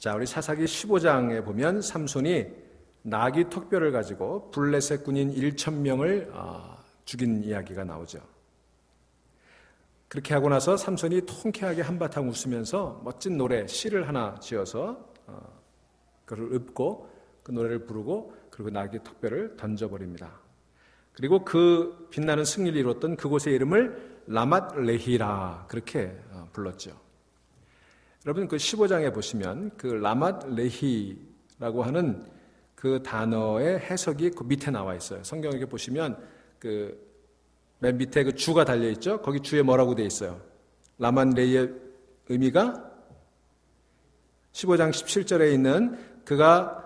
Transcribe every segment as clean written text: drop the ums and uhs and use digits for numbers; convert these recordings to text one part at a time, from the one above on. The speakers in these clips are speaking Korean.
자, 우리 사사기 15장에 보면 삼손이 나귀 턱뼈를 가지고 블레셋 군인 1,000명을 죽인 이야기가 나오죠. 그렇게 하고 나서 삼손이 통쾌하게 한바탕 웃으면서 멋진 노래, 시를 하나 지어서 그를 읊고 그 노래를 부르고 그리고 나귀 턱뼈를 던져버립니다. 그리고 그 빛나는 승리를 이뤘던 그곳의 이름을 라맛 레히라 그렇게 불렀죠. 여러분 그 15장에 보시면 그 라맛 레히라고 하는 그 단어의 해석이 그 밑에 나와 있어요. 성경에 이렇게 보시면 그 맨 밑에 그 주가 달려 있죠. 거기 주에 뭐라고 돼 있어요? 라맛 레히의 의미가 15장 17절에 있는 그가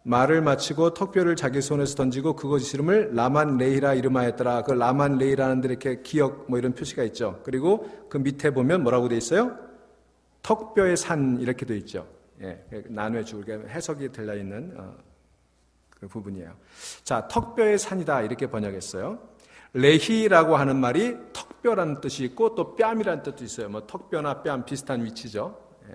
말을 마치고 턱뼈를 자기 손에서 던지고 그곳 이름을 라만 레히라 이름하였더라. 그 라만 레히라는 데 이렇게 기억 뭐 이런 표시가 있죠. 그리고 그 밑에 보면 뭐라고 돼 있어요? 턱뼈의 산 이렇게 돼 있죠. 예, 나누어 주고 해석이 들려 있는 그 부분이에요. 자, 턱뼈의 산이다 이렇게 번역했어요. 레히라고 하는 말이 턱뼈라는 뜻이 있고 또 뺨이라는 뜻도 있어요. 뭐 턱뼈나 뺨 비슷한 위치죠. 예.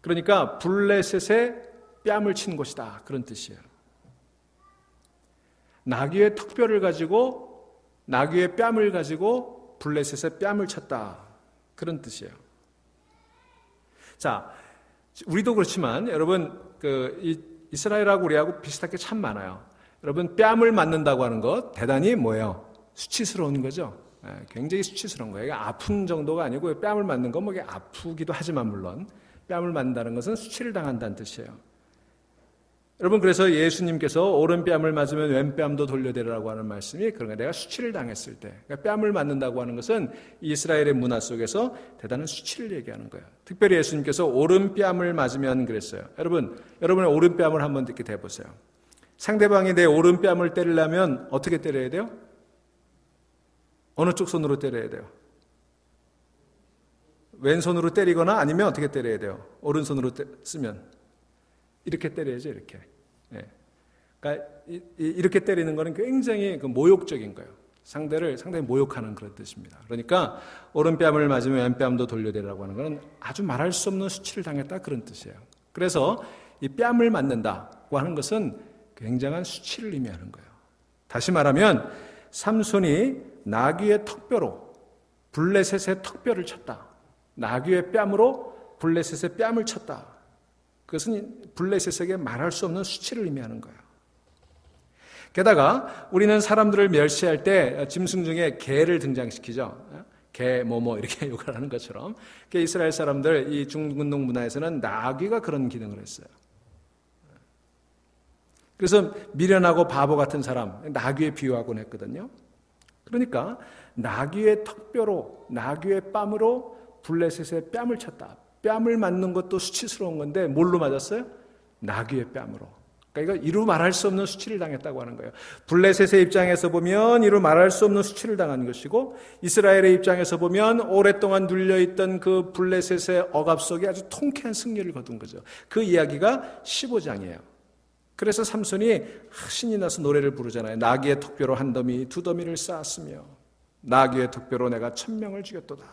그러니까 블레셋의 뺨을 친 곳이다 그런 뜻이에요. 나귀의 턱뼈를 가지고 나귀의 뺨을 가지고 블레셋의 뺨을 쳤다 그런 뜻이에요. 자, 우리도 그렇지만 여러분 이스라엘하고 우리하고 비슷한 게 참 많아요. 여러분 뺨을 맞는다고 하는 것 대단히 뭐예요? 수치스러운 거죠. 굉장히 수치스러운 거예요. 아픈 정도가 아니고 뺨을 맞는 건 뭐 아프기도 하지만 물론 뺨을 맞는다는 것은 수치를 당한다는 뜻이에요. 여러분 그래서 예수님께서 오른뺨을 맞으면 왼뺨도 돌려대라고 하는 말씀이 그런 거예요. 내가 수치를 당했을 때 그러니까 뺨을 맞는다고 하는 것은 이스라엘의 문화 속에서 대단한 수치를 얘기하는 거예요. 특별히 예수님께서 오른뺨을 맞으면 그랬어요. 여러분의 오른뺨을 한번 이렇게 대보세요. 상대방이 내 오른뺨을 때리려면 어떻게 때려야 돼요? 어느 쪽 손으로 때려야 돼요? 왼손으로 때리거나 아니면 어떻게 때려야 돼요? 오른손으로 쓰면 이렇게 때려야죠. 이렇게. 예. 그러니까 이렇게 때리는 거는 굉장히 모욕적인 거예요. 상대히 모욕하는 그런 뜻입니다. 그러니까 오른뺨을 맞으면 왼뺨도 돌려대라고 하는 것은 아주 말할 수 없는 수치를 당했다 그런 뜻이에요. 그래서 이 뺨을 맞는다고 하는 것은 굉장한 수치를 의미하는 거예요. 다시 말하면 삼손이 나귀의 턱뼈로 블레셋의 턱뼈를 쳤다. 나귀의 뺨으로 블레셋의 뺨을 쳤다. 그것은 블레셋에게 말할 수 없는 수치를 의미하는 거예요. 게다가 우리는 사람들을 멸시할 때 짐승 중에 개를 등장시키죠. 개 뭐뭐 이렇게 욕을 하는 것처럼 이스라엘 사람들 이 중근동 문화에서는 나귀가 그런 기능을 했어요. 그래서 미련하고 바보 같은 사람 나귀에 비유하곤 했거든요. 그러니까 나귀의 턱뼈로 나귀의 뺨으로 블레셋의 뺨을 쳤다. 뺨을 맞는 것도 수치스러운 건데 뭘로 맞았어요? 나귀의 뺨으로. 그러니까 이거 이루 말할 수 없는 수치를 당했다고 하는 거예요. 블레셋의 입장에서 보면 이루 말할 수 없는 수치를 당한 것이고 이스라엘의 입장에서 보면 오랫동안 눌려있던 그 블레셋의 억압 속에 아주 통쾌한 승리를 거둔 거죠. 그 이야기가 15장이에요. 그래서 삼손이 신이 나서 노래를 부르잖아요. 나귀의 턱뼈로 한 더미 두 더미를 쌓았으며 나귀의 턱뼈로 내가 1,000명을 죽였도다.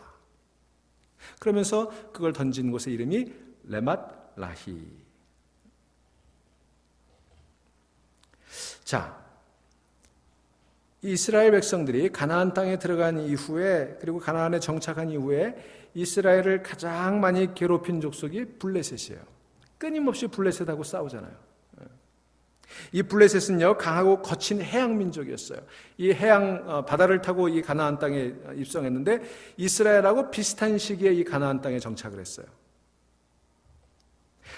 그러면서 그걸 던진 곳의 이름이 레맛 라히. 자, 이스라엘 백성들이 가나안 땅에 들어간 이후에 그리고 가나안에 정착한 이후에 이스라엘을 가장 많이 괴롭힌 족속이 블레셋이에요. 끊임없이 블레셋하고 싸우잖아요. 이 블레셋은요 강하고 거친 해양 민족이었어요. 이 해양 바다를 타고 이 가나안 땅에 입성했는데 이스라엘하고 비슷한 시기에 이 가나안 땅에 정착을 했어요.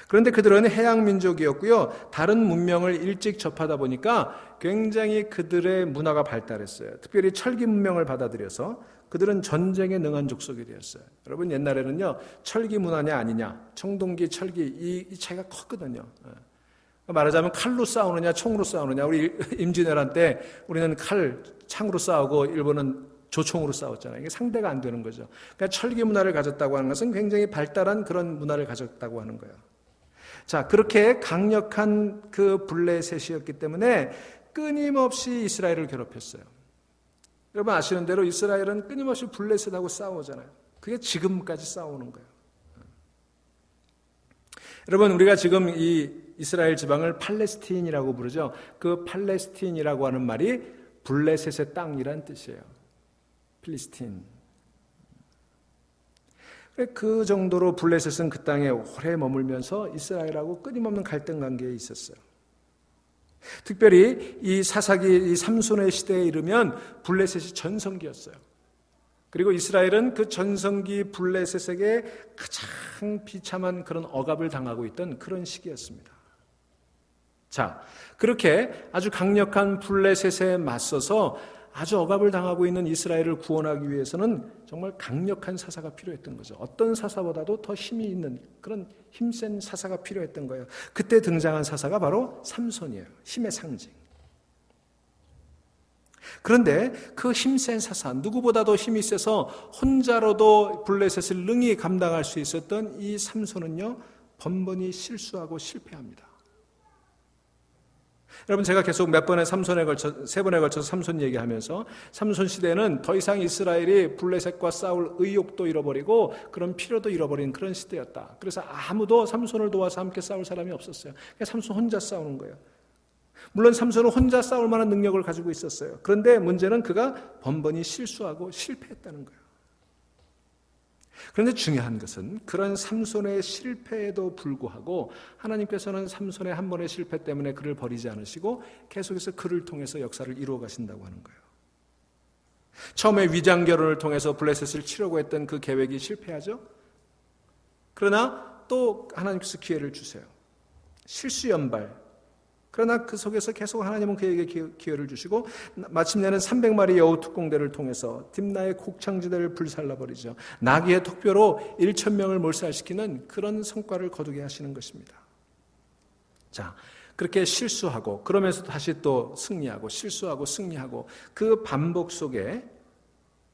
그런데 그들은 해양 민족이었고요. 다른 문명을 일찍 접하다 보니까 굉장히 그들의 문화가 발달했어요. 특별히 철기 문명을 받아들여서 그들은 전쟁에 능한 족속이 되었어요. 여러분 옛날에는요 철기 문화냐 아니냐 청동기 철기 이 차이가 컸거든요. 말하자면 칼로 싸우느냐 총으로 싸우느냐. 우리 임진왜란 때 우리는 창으로 싸우고 일본은 조총으로 싸웠잖아요. 이게 상대가 안 되는 거죠. 그러니까 철기 문화를 가졌다고 하는 것은 굉장히 발달한 그런 문화를 가졌다고 하는 거예요. 자, 그렇게 강력한 그 블레셋이었기 때문에 끊임없이 이스라엘을 괴롭혔어요. 여러분 아시는 대로 이스라엘은 끊임없이 블레셋하고 싸우잖아요. 그게 지금까지 싸우는 거예요. 여러분, 우리가 지금 이 이스라엘 지방을 팔레스틴이라고 부르죠. 그 팔레스틴이라고 하는 말이 블레셋의 땅이란 뜻이에요. 필리스틴. 그 정도로 블레셋은 그 땅에 오래 머물면서 이스라엘하고 끊임없는 갈등 관계에 있었어요. 특별히 이 사사기, 이 삼손의 시대에 이르면 블레셋이 전성기였어요. 그리고 이스라엘은 그 전성기 블레셋에게 가장 비참한 그런 억압을 당하고 있던 그런 시기였습니다. 자, 그렇게 아주 강력한 블레셋에 맞서서 아주 억압을 당하고 있는 이스라엘을 구원하기 위해서는 정말 강력한 사사가 필요했던 거죠. 어떤 사사보다도 더 힘이 있는 그런 힘센 사사가 필요했던 거예요. 그때 등장한 사사가 바로 삼손이에요. 힘의 상징. 그런데 그 힘센 사사, 누구보다도 힘이 세서 혼자로도 블레셋을 능히 감당할 수 있었던 이 삼손은요, 번번이 실수하고 실패합니다. 여러분, 제가 계속 세 번에 걸쳐서 삼손 얘기하면서 삼손 시대는 더 이상 이스라엘이 블레셋과 싸울 의욕도 잃어버리고 그런 필요도 잃어버린 그런 시대였다. 그래서 아무도 삼손을 도와서 함께 싸울 사람이 없었어요. 그냥 삼손 혼자 싸우는 거예요. 물론 삼손은 혼자 싸울 만한 능력을 가지고 있었어요. 그런데 문제는 그가 번번이 실수하고 실패했다는 거예요. 그런데 중요한 것은 그런 삼손의 실패에도 불구하고 하나님께서는 삼손의 한 번의 실패 때문에 그를 버리지 않으시고 계속해서 그를 통해서 역사를 이루어 가신다고 하는 거예요. 처음에 위장 결혼을 통해서 블레셋을 치려고 했던 그 계획이 실패하죠. 그러나 또 하나님께서 기회를 주세요. 실수연발. 그러나 그 속에서 계속 하나님은 그에게 기회를 주시고 마침내는 300마리 여우 특공대를 통해서 딥나의 곡창지대를 불살라버리죠. 나귀의 톡뼈로 1,000명을 몰살시키는 그런 성과를 거두게 하시는 것입니다. 자, 그렇게 실수하고 그러면서 다시 또 승리하고 실수하고 승리하고 그 반복 속에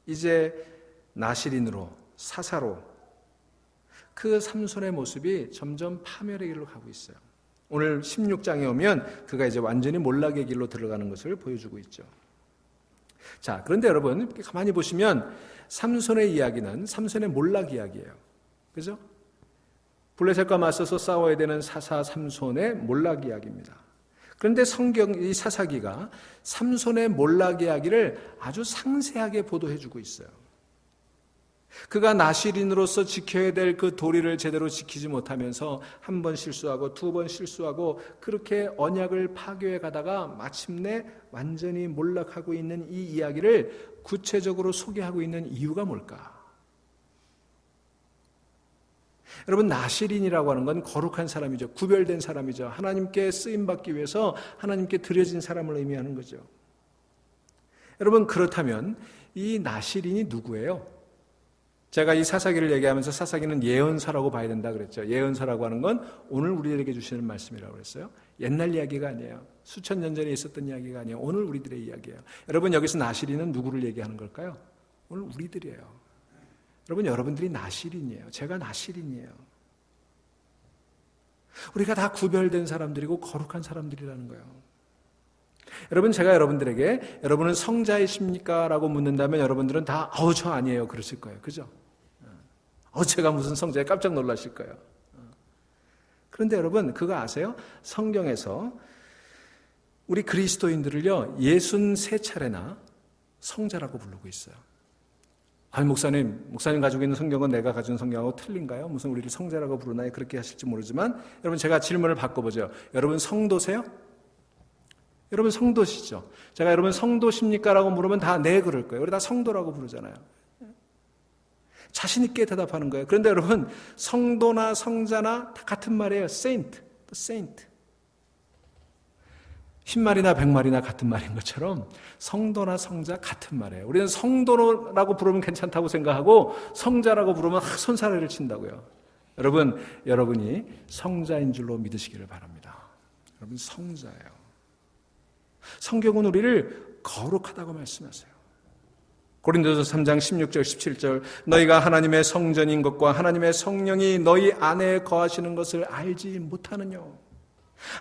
이제 나실인으로 사사로 그 삼손의 모습이 점점 파멸의 길로 가고 있어요. 오늘 16장에 오면 그가 이제 완전히 몰락의 길로 들어가는 것을 보여주고 있죠. 자, 그런데 여러분 가만히 보시면 삼손의 이야기는 삼손의 몰락 이야기예요. 그죠? 블레셋과 맞서서 싸워야 되는 사사 삼손의 몰락 이야기입니다. 그런데 성경 이 사사기가 삼손의 몰락 이야기를 아주 상세하게 보도해주고 있어요. 그가 나실인으로서 지켜야 될 그 도리를 제대로 지키지 못하면서 한 번 실수하고 두 번 실수하고 그렇게 언약을 파괴해 가다가 마침내 완전히 몰락하고 있는 이 이야기를 구체적으로 소개하고 있는 이유가 뭘까? 여러분, 나실인이라고 하는 건 거룩한 사람이죠. 구별된 사람이죠. 하나님께 쓰임받기 위해서 하나님께 드려진 사람을 의미하는 거죠. 여러분, 그렇다면 이 나실인이 누구예요? 제가 이 사사기를 얘기하면서 사사기는 예언서라고 봐야 된다 그랬죠. 예언서라고 하는 건 오늘 우리들에게 주시는 말씀이라고 그랬어요. 옛날 이야기가 아니에요. 수천 년 전에 있었던 이야기가 아니에요. 오늘 우리들의 이야기예요. 여러분, 여기서 나실인은 누구를 얘기하는 걸까요? 오늘 우리들이에요. 여러분, 여러분들이 나실인이에요. 제가 나실인이에요. 우리가 다 구별된 사람들이고 거룩한 사람들이라는 거예요. 여러분, 제가 여러분들에게 여러분은 성자이십니까? 라고 묻는다면 여러분들은 다 저 아니에요 그러실 거예요. 그죠? 제가 무슨 성자에 깜짝 놀라실 거예요. 그런데 여러분, 그거 아세요? 성경에서 우리 그리스도인들을요 63차례나 성자라고 부르고 있어요. 아니, 목사님 가지고 있는 성경은 내가 가진 성경하고 틀린가요? 무슨 우리를 성자라고 부르나요? 그렇게 하실지 모르지만 여러분, 제가 질문을 바꿔보죠. 여러분 성도세요? 여러분 성도시죠? 제가 여러분 성도십니까? 라고 물으면 다 네 그럴 거예요. 우리 다 성도라고 부르잖아요. 자신 있게 대답하는 거예요. 그런데 여러분, 성도나 성자나 다 같은 말이에요. saint, saint. 10말이나 100말이나 같은 말인 것처럼 성도나 성자 같은 말이에요. 우리는 성도라고 부르면 괜찮다고 생각하고 성자라고 부르면 손사래를 친다고요. 여러분, 여러분이 성자인 줄로 믿으시기를 바랍니다. 여러분 성자예요. 성경은 우리를 거룩하다고 말씀하세요. 고린도서 3장 16절 17절 너희가 하나님의 성전인 것과 하나님의 성령이 너희 안에 거하시는 것을 알지 못하느냐.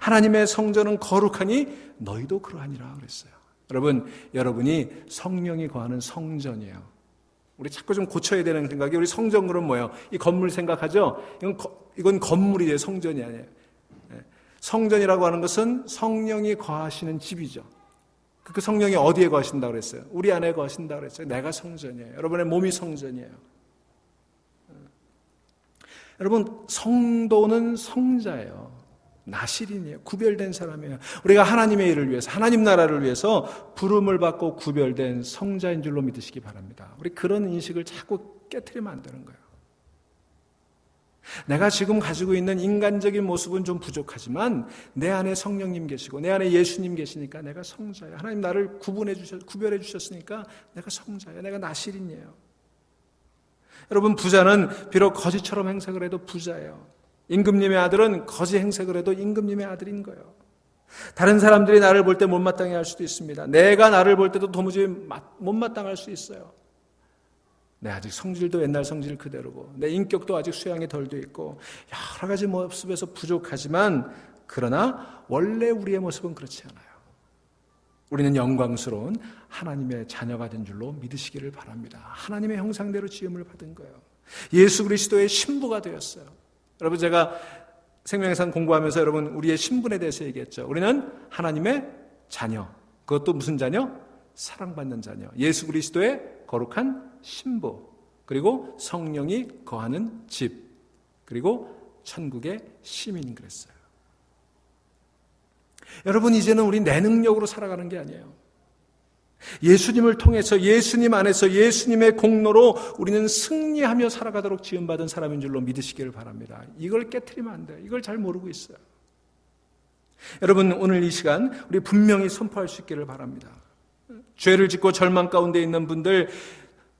하나님의 성전은 거룩하니 너희도 그러하니라 그랬어요. 여러분, 여러분이 성령이 거하는 성전이에요. 우리 자꾸 좀 고쳐야 되는 생각이, 우리 성전 그럼 뭐예요? 이 건물 생각하죠? 이건 건물이에요. 성전이 아니에요. 성전이라고 하는 것은 성령이 거하시는 집이죠. 그 성령이 어디에 거하신다고 그랬어요? 우리 안에 거하신다고 그랬어요. 내가 성전이에요. 여러분의 몸이 성전이에요. 여러분, 성도는 성자예요. 나실인이에요. 구별된 사람이에요. 우리가 하나님의 일을 위해서, 하나님 나라를 위해서 부름을 받고 구별된 성자인 줄로 믿으시기 바랍니다. 우리 그런 인식을 자꾸 깨트리면 안 되는 거예요. 내가 지금 가지고 있는 인간적인 모습은 좀 부족하지만 내 안에 성령님 계시고 내 안에 예수님 계시니까 내가 성자예요. 하나님 나를 구별해 주셨으니까 내가 성자예요. 내가 나실인이에요. 여러분, 부자는 비록 거지처럼 행색을 해도 부자예요. 임금님의 아들은 거지 행색을 해도 임금님의 아들인 거예요. 다른 사람들이 나를 볼 때 못마땅해 할 수도 있습니다. 내가 나를 볼 때도 도무지 못마땅할 수 있어요. 내 아직 성질도 옛날 성질 그대로고 내 인격도 아직 수양이 덜 돼 있고 여러 가지 모습에서 부족하지만, 그러나 원래 우리의 모습은 그렇지 않아요. 우리는 영광스러운 하나님의 자녀가 된 줄로 믿으시기를 바랍니다. 하나님의 형상대로 지음을 받은 거예요. 예수 그리스도의 신부가 되었어요. 여러분, 제가 생명상 공부하면서 여러분 우리의 신분에 대해서 얘기했죠. 우리는 하나님의 자녀. 그것도 무슨 자녀? 사랑받는 자녀. 예수 그리스도의 거룩한 신부, 그리고 성령이 거하는 집, 그리고 천국의 시민 그랬어요. 여러분, 이제는 우리 내 능력으로 살아가는 게 아니에요. 예수님을 통해서, 예수님 안에서, 예수님의 공로로 우리는 승리하며 살아가도록 지음받은 사람인 줄로 믿으시기를 바랍니다. 이걸 깨트리면 안 돼요. 이걸 잘 모르고 있어요. 여러분, 오늘 이 시간 우리 분명히 선포할 수 있기를 바랍니다. 죄를 짓고 절망 가운데 있는 분들,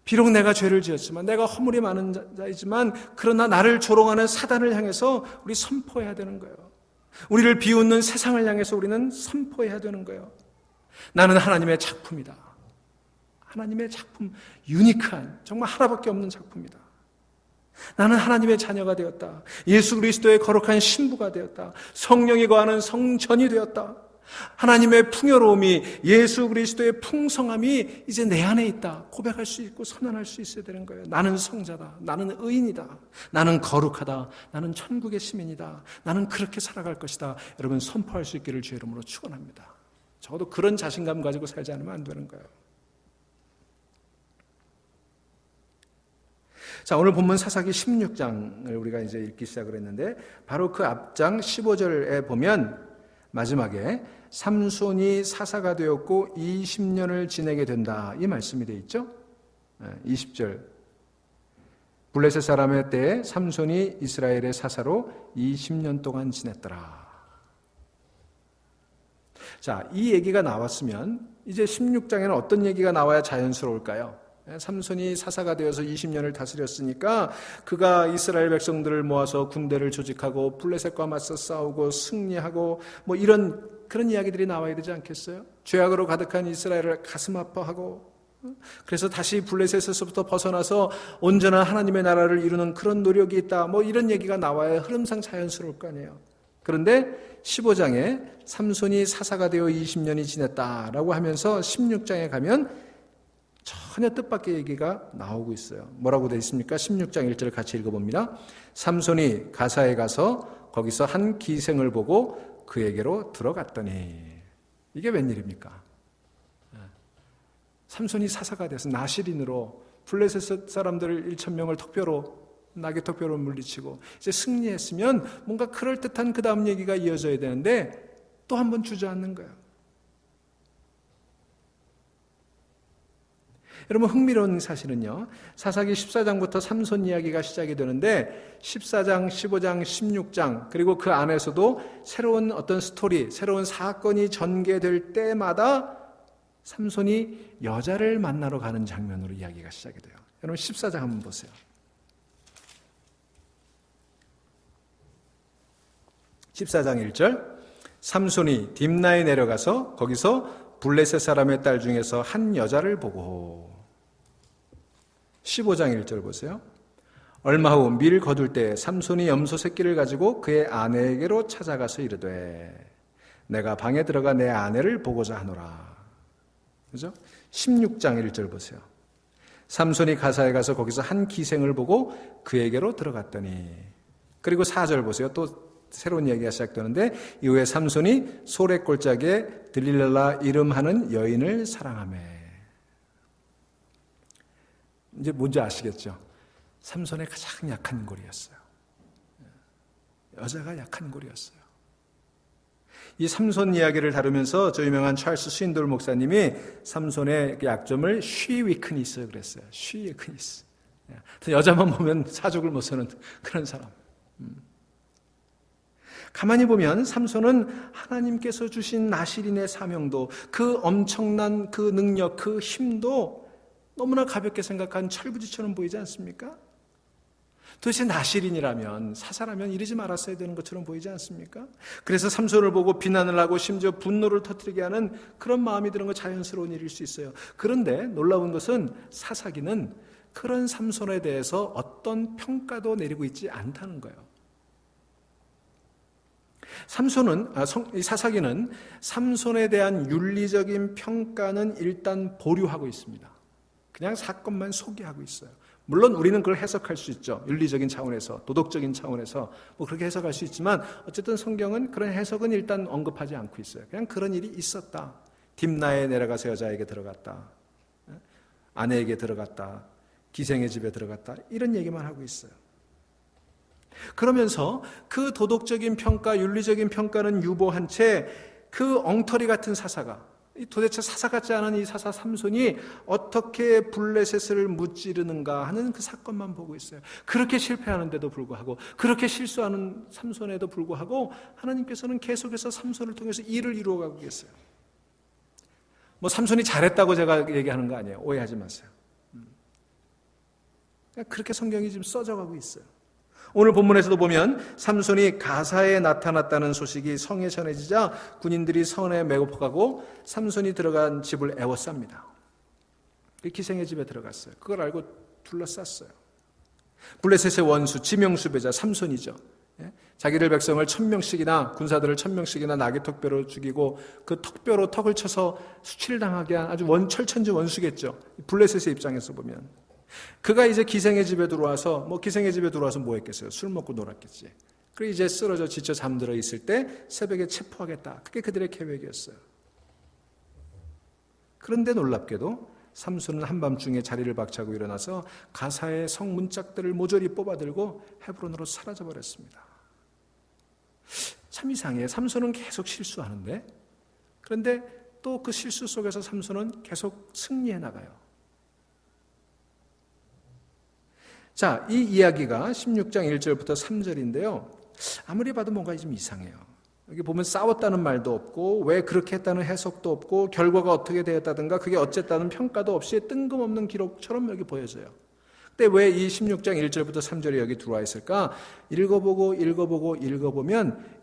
비록 내가 죄를 지었지만, 내가 허물이 많은 자이지만, 그러나 나를 조롱하는 사단을 향해서 우리 선포해야 되는 거예요. 우리를 비웃는 세상을 향해서 우리는 선포해야 되는 거예요. 나는 하나님의 작품이다. 하나님의 작품, 유니크한, 정말 하나밖에 없는 작품이다. 나는 하나님의 자녀가 되었다. 예수 그리스도의 거룩한 신부가 되었다. 성령이 거하는 성전이 되었다. 하나님의 풍요로움이, 예수 그리스도의 풍성함이 이제 내 안에 있다. 고백할 수 있고 선언할 수 있어야 되는 거예요. 나는 성자다. 나는 의인이다. 나는 거룩하다. 나는 천국의 시민이다. 나는 그렇게 살아갈 것이다. 여러분, 선포할 수 있기를 주의 이름으로 축원합니다. 적어도 그런 자신감 가지고 살지 않으면 안 되는 거예요. 자, 오늘 본문 사사기 16장을 우리가 이제 읽기 시작을 했는데, 바로 그 앞장 15절에 보면 마지막에 삼손이 사사가 되었고 20년을 지내게 된다, 이 말씀이 되어 있죠. 20절, 블레셋 사람의 때에 삼손이 이스라엘의 사사로 20년 동안 지냈더라. 자, 이 얘기가 나왔으면 이제 16장에는 어떤 얘기가 나와야 자연스러울까요? 삼손이 사사가 되어서 20년을 다스렸으니까 그가 이스라엘 백성들을 모아서 군대를 조직하고 블레셋과 맞서 싸우고 승리하고 뭐 이런 그런 이야기들이 나와야 되지 않겠어요? 죄악으로 가득한 이스라엘을 가슴 아파하고, 그래서 다시 블레셋에서부터 벗어나서 온전한 하나님의 나라를 이루는 그런 노력이 있다, 뭐 이런 얘기가 나와야 흐름상 자연스러울 거 아니에요. 그런데 15장에 삼손이 사사가 되어 20년이 지냈다라고 하면서 16장에 가면 전혀 뜻밖의 얘기가 나오고 있어요. 뭐라고 되어 있습니까? 16장 1절 같이 읽어봅니다. 삼손이 가사에 가서 거기서 한 기생을 보고 그에게로 들어갔더니. 이게 웬일입니까? 삼손이 사사가 돼서 나실인으로 블레셋 사람들 1,000명을 나귀 턱뼈로 물리치고 이제 승리했으면 뭔가 그럴듯한 그 다음 얘기가 이어져야 되는데 또 한 번 주저앉는 거예요. 여러분, 흥미로운 사실은요, 사사기 14장부터 삼손 이야기가 시작이 되는데 14장, 15장, 16장 그리고 그 안에서도 새로운 어떤 스토리, 새로운 사건이 전개될 때마다 삼손이 여자를 만나러 가는 장면으로 이야기가 시작이 돼요. 여러분, 14장 한번 보세요. 14장 1절, 삼손이 딥나에 내려가서 거기서 블레셋 사람의 딸 중에서 한 여자를 보고. 15장 1절 보세요. 얼마 후 밀 거둘 때 삼손이 염소 새끼를 가지고 그의 아내에게로 찾아가서 이르되 내가 방에 들어가 내 아내를 보고자 하노라. 그죠? 16장 1절 보세요. 삼손이 가사에 가서 거기서 한 기생을 보고 그에게로 들어갔더니, 그리고 4절 보세요. 또 새로운 이야기가 시작되는데, 이후에 삼손이 소래골짜기에 들릴라 이름하는 여인을 사랑하며. 이제 뭔지 아시겠죠? 삼손의 가장 약한 골이었어요. 여자가 약한 골이었어요. 이 삼손 이야기를 다루면서 저 유명한 찰스 스윈돌 목사님이 삼손의 약점을 쉬 위크니스 그랬어요. 쉬 위크니스. 여자만 보면 사족을 못 서는 그런 사람. 가만히 보면 삼손은 하나님께서 주신 나실인의 사명도, 그 엄청난 그 능력, 그 힘도 너무나 가볍게 생각한 철부지처럼 보이지 않습니까? 도대체 나실인이라면, 사사라면 이러지 말았어야 되는 것처럼 보이지 않습니까? 그래서 삼손을 보고 비난을 하고 심지어 분노를 터뜨리게 하는 그런 마음이 드는 건 자연스러운 일일 수 있어요. 그런데 놀라운 것은 사사기는 그런 삼손에 대해서 어떤 평가도 내리고 있지 않다는 거예요. 사사기는 삼손에 대한 윤리적인 평가는 일단 보류하고 있습니다. 그냥 사건만 소개하고 있어요. 물론 우리는 그걸 해석할 수 있죠. 윤리적인 차원에서, 도덕적인 차원에서 뭐 그렇게 해석할 수 있지만 어쨌든 성경은 그런 해석은 일단 언급하지 않고 있어요. 그냥 그런 일이 있었다. 딥나에 내려가서 여자에게 들어갔다. 아내에게 들어갔다. 기생의 집에 들어갔다. 이런 얘기만 하고 있어요. 그러면서 그 도덕적인 평가, 윤리적인 평가는 유보한 채 그 엉터리 같은 사사가, 도대체 사사 같지 않은 이 사사 삼손이 어떻게 블레셋을 무찌르는가 하는 그 사건만 보고 있어요. 그렇게 실패하는데도 불구하고, 그렇게 실수하는 삼손에도 불구하고 하나님께서는 계속해서 삼손을 통해서 일을 이루어가고 계세요. 뭐 삼손이 잘했다고 제가 얘기하는 거 아니에요. 오해하지 마세요. 그렇게 성경이 지금 써져가고 있어요. 오늘 본문에서도 보면 삼손이 가사에 나타났다는 소식이 성에 전해지자 군인들이 성에 매복하고 삼손이 들어간 집을 에워쌉니다. 기생의 집에 들어갔어요. 그걸 알고 둘러쌌어요. 블레셋의 원수, 지명수배자 삼손이죠. 자기들 백성을 1000명씩이나, 군사들을 1000명씩이나 나귀 턱뼈로 죽이고 그 턱뼈로 턱을 쳐서 수치를당하게 한 아주 철천지 원수겠죠. 블레셋의 입장에서 보면. 그가 이제 기생의 집에 들어와서 뭐 했겠어요? 술 먹고 놀았겠지. 그리고 이제 쓰러져 지쳐 잠들어 있을 때 새벽에 체포하겠다. 그게 그들의 계획이었어요. 그런데 놀랍게도 삼손은 한밤중에 자리를 박차고 일어나서 가사의 성 문짝들을 모조리 뽑아들고 헤브론으로 사라져버렸습니다. 참 이상해요. 삼손은 계속 실수하는데, 그런데 또 그 실수 속에서 삼손은 계속 승리해 나가요. 자, 이 이야기가 16장 1절부터 3절인데요. 아무리 봐도 뭔가 좀 이상해요. 여기 보면 싸웠다는 말도 없고, 왜 그렇게 했다는 해석도 없고, 결과가 어떻게 되었다든가 그게 어쨌다는 평가도 없이 뜬금없는 기록처럼 여기 보여져요. 근데 왜 이 16장 1절부터 3절이 여기 들어와 있을까? 읽어보면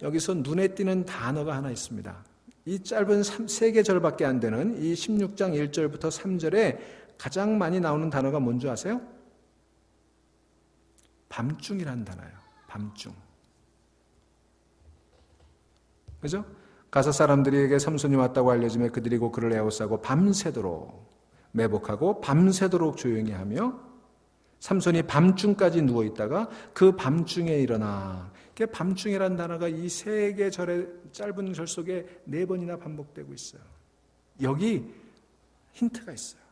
여기서 눈에 띄는 단어가 하나 있습니다. 이 짧은 3개 절밖에 안 되는 이 16장 1절부터 3절에 가장 많이 나오는 단어가 뭔지 아세요? 밤중이라는 단어예요. 밤중. 그죠? 가사 사람들에게 삼손이 왔다고 알려지며 그들이 곧 그를 에워싸고 밤새도록 매복하고 밤새도록 조용히 하며, 삼손이 밤중까지 누워 있다가 그 밤중에 일어나. 밤중이라는 단어가 이 3개 절의 짧은 절 속에 4번이나 반복되고 있어요. 여기 힌트가 있어요.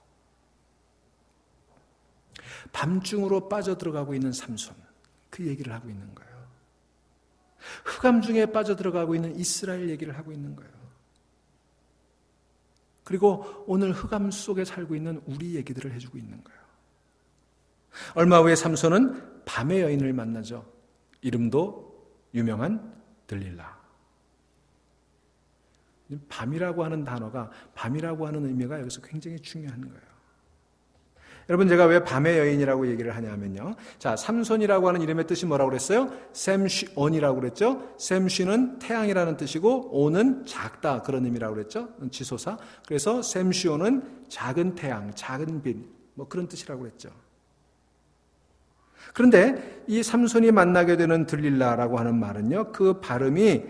밤중으로 빠져들어가고 있는 삼손, 그 얘기를 하고 있는 거예요. 흑암 중에 빠져들어가고 있는 이스라엘 얘기를 하고 있는 거예요. 그리고 오늘 흑암 속에 살고 있는 우리 얘기들을 해주고 있는 거예요. 얼마 후에 삼손은 밤의 여인을 만나죠. 이름도 유명한 들릴라. 밤이라고 하는 단어가, 밤이라고 하는 의미가 여기서 굉장히 중요한 거예요. 여러분, 제가 왜 밤의 여인이라고 얘기를 하냐면요. 자, 삼손이라고 하는 이름의 뜻이 뭐라고 그랬어요? 샘쉬온이라고 그랬죠. 샘쉬는 태양이라는 뜻이고 온은 작다, 그런 의미라고 그랬죠. 지소사. 그래서 샘쉬온은 작은 태양, 작은 빛, 뭐 그런 뜻이라고 그랬죠. 그런데 이 삼손이 만나게 되는 들릴라라고 하는 말은요, 그 발음이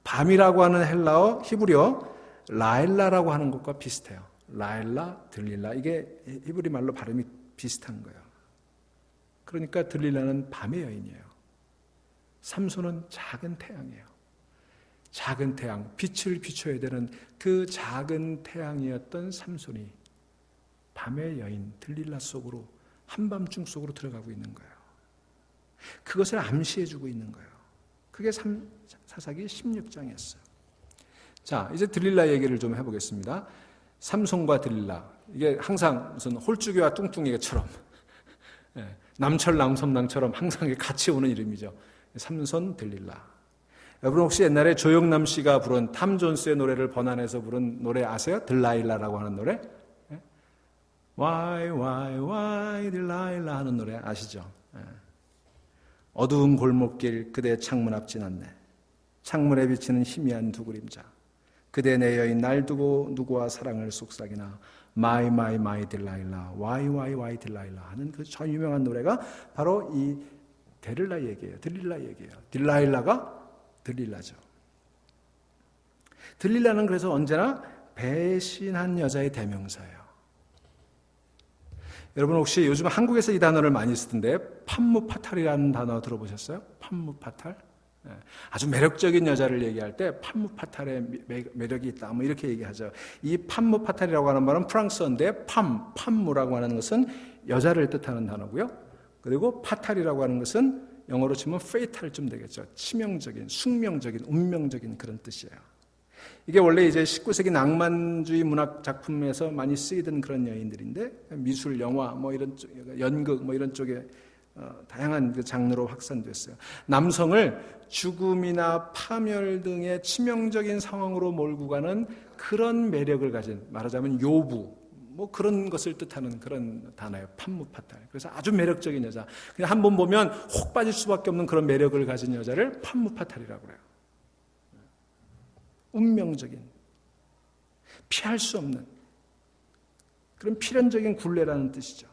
밤이라고 하는 헬라어 히브리어 라엘라라고 하는 것과 비슷해요. 라일라, 들릴라, 이게 히브리 말로 발음이 비슷한 거예요. 그러니까 들릴라는 밤의 여인이에요. 삼손은 작은 태양이에요. 작은 태양, 빛을 비춰야 되는 그 작은 태양이었던 삼손이 밤의 여인 들릴라 속으로, 한밤중 속으로 들어가고 있는 거예요. 그것을 암시해주고 있는 거예요. 그게 사사기 16장이었어요. 자, 이제 들릴라 얘기를 좀 해보겠습니다. 삼손과 들릴라, 이게 항상 무슨 홀쭉이와 뚱뚱이처럼 남철 남섬랑처럼 항상 같이 오는 이름이죠. 삼손, 들릴라. 여러분 혹시 옛날에 조영남 씨가 부른 탐 존스의 노래를 번안해서 부른 노래 아세요? 들라일라라고 하는 노래? Why 들라일라 하는 노래 아시죠? 어두운 골목길 그대 창문 앞 지났네. 창문에 비치는 희미한 두 그림자. 그대 내 여인 날 두고 누구와 사랑을 속삭이나 My 들라일라 Why 들라일라 하는 그 전 유명한 노래가 바로 이 데릴라 얘기예요. 들릴라 얘기예요. 들라일라가 들릴라죠. 들릴라는 그래서 언제나 배신한 여자의 대명사예요. 여러분 혹시 요즘 한국에서 이 단어를 많이 쓰던데 판무파탈이라는 단어 들어보셨어요? 판무파탈? 아주 매력적인 여자를 얘기할 때 판무파탈의 매력이 있다, 뭐 이렇게 얘기하죠. 이 판무파탈이라고 하는 말은 프랑스어인데 판무라고 하는 것은 여자를 뜻하는 단어고요. 그리고 파탈이라고 하는 것은 영어로 치면 페이탈쯤 되겠죠. 치명적인, 숙명적인, 운명적인 그런 뜻이에요. 이게 원래 이제 19세기 낭만주의 문학 작품에서 많이 쓰이던 그런 여인들인데 미술, 영화, 뭐 이런 쪽, 연극, 뭐 이런 쪽에 다양한 그 장르로 확산됐어요. 남성을 죽음이나 파멸 등의 치명적인 상황으로 몰고 가는 그런 매력을 가진, 말하자면 요부, 뭐 그런 것을 뜻하는 그런 단어예요. 판무파탈. 그래서 아주 매력적인 여자. 그냥 한번 보면 혹 빠질 수밖에 없는 그런 매력을 가진 여자를 판무파탈이라고 해요. 운명적인, 피할 수 없는 그런 필연적인 굴레라는 뜻이죠.